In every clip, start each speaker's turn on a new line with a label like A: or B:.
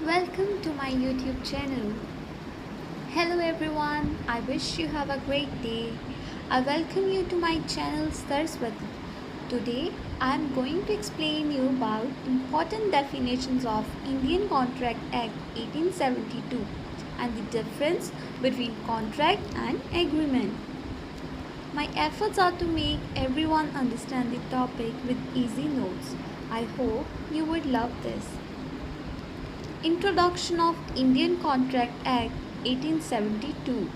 A: Welcome to my YouTube channel. Hello everyone, I wish you have a great day. I welcome you to my channel Saraswati. Today I am going to explain you about important definitions of Indian Contract Act 1872 and the difference between contract and agreement. My efforts are to make everyone understand the topic with easy notes. I hope you would love this. Introduction of Indian Contract Act 1872.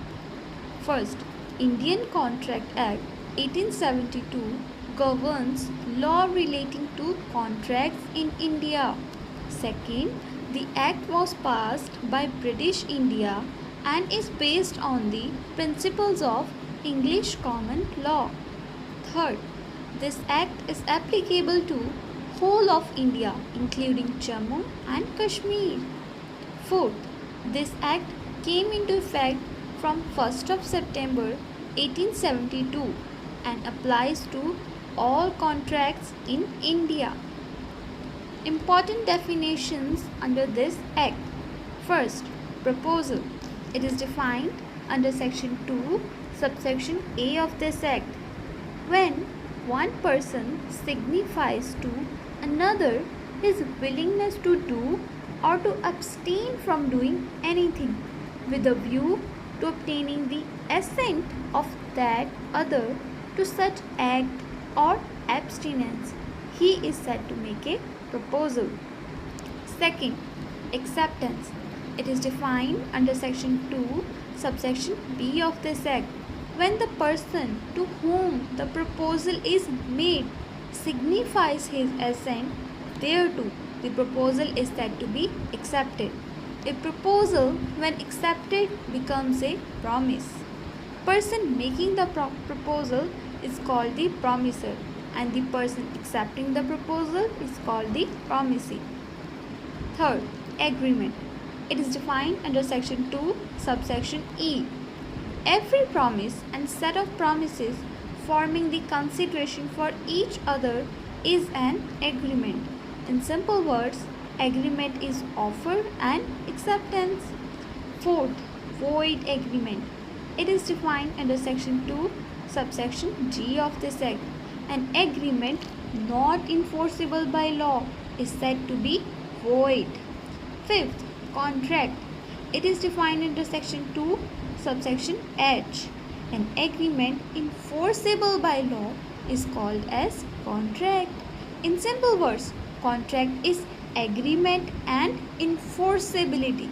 A: First, Indian Contract Act 1872 governs law relating to contracts in India. Second, the act was passed by British India and is based on the principles of English common law. Third, this act is applicable to whole of India including Jammu and Kashmir. Fourth, this act came into effect from 1st of September 1872 and applies to all contracts in India. Important definitions under this act. First, proposal. It is defined under section 2 subsection A of this act. When one person signifies to another his willingness to do or to abstain from doing anything with a view to obtaining the assent of that other to such act or abstinence, he is said to make a proposal. Second, acceptance. It is defined under section 2 subsection B of this act. When the person to whom the proposal is made signifies his assent thereto, the proposal is said to be accepted. A proposal, when accepted, becomes a promise. Person making the proposal is called the promiser, and the person accepting the proposal is called the promisee. Third, agreement. It is defined under section 2 subsection E. Every promise and set of promises forming the consideration for each other is an agreement. In simple words, agreement is offer and acceptance. Fourth, void agreement. It is defined under section 2 subsection G of this act. An agreement not enforceable by law is said to be void. Fifth, contract. It is defined under section 2 subsection H. An agreement enforceable by law is called as contract. In simple words, contract is agreement and enforceability.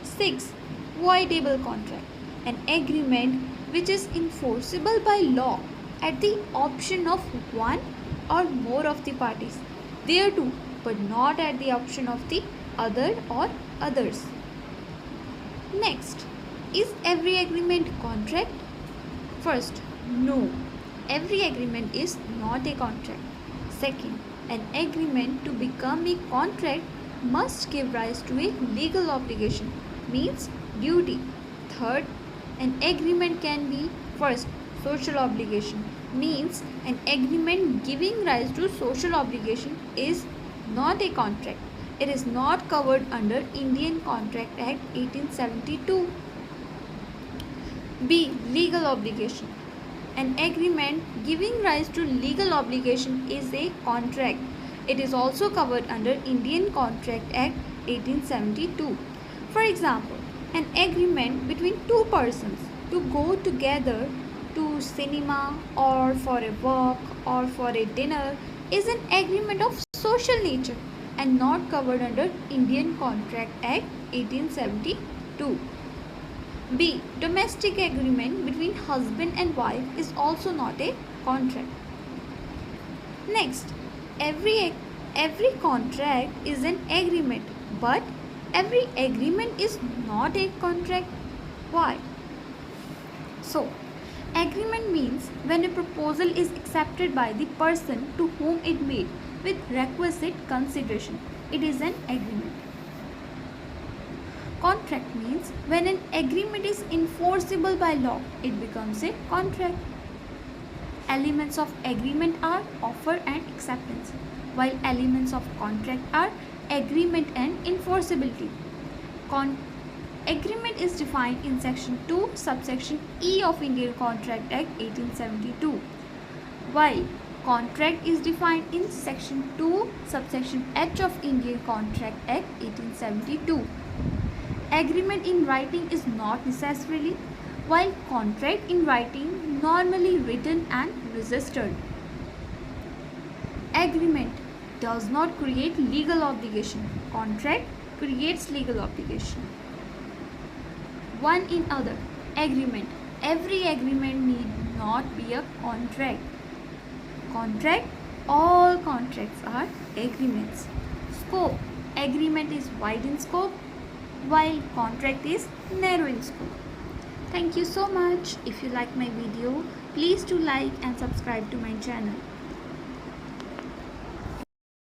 A: 6. Voidable contract. An agreement which is enforceable by law at the option of one or more of the parties thereto, but not at the option of the other or others. Next, is every agreement contract? First, no. Every agreement is not a contract. Second, an agreement to become a contract must give rise to a legal obligation, means duty. Third, an agreement can be first social obligation, means an agreement giving rise to social obligation is not a contract. It is not covered under Indian Contract Act 1872. B. Legal obligation. An agreement giving rise to legal obligation is a contract. It is also covered under Indian Contract Act 1872. For example, an agreement between two persons to go together to cinema or for a walk or for a dinner is an agreement of social nature and not covered under Indian Contract Act 1872. B. Domestic agreement between husband and wife is also not a contract. Next, every contract is an agreement, but every agreement is not a contract. Why? So, agreement means when a proposal is accepted by the person to whom it made with requisite consideration. It is an agreement. Contract means when an agreement is enforceable by law, it becomes a contract. Elements of agreement are offer and acceptance, while elements of contract are agreement and enforcement. enforceability. Agreement is defined in Section 2, subsection E of Indian Contract Act 1872, while contract is defined in Section 2, subsection H of Indian Contract Act 1872. Agreement in writing is not necessarily, while contract in writing normally written and registered. Agreement does not create legal obligation. Contract creates legal obligation. One in other. Agreement. Every agreement need not be a contract. Contract. All contracts are agreements. Scope. Agreement is wide in scope, while contract is narrow in scope. Thank you so much. If you like my video, please do like and subscribe to my channel.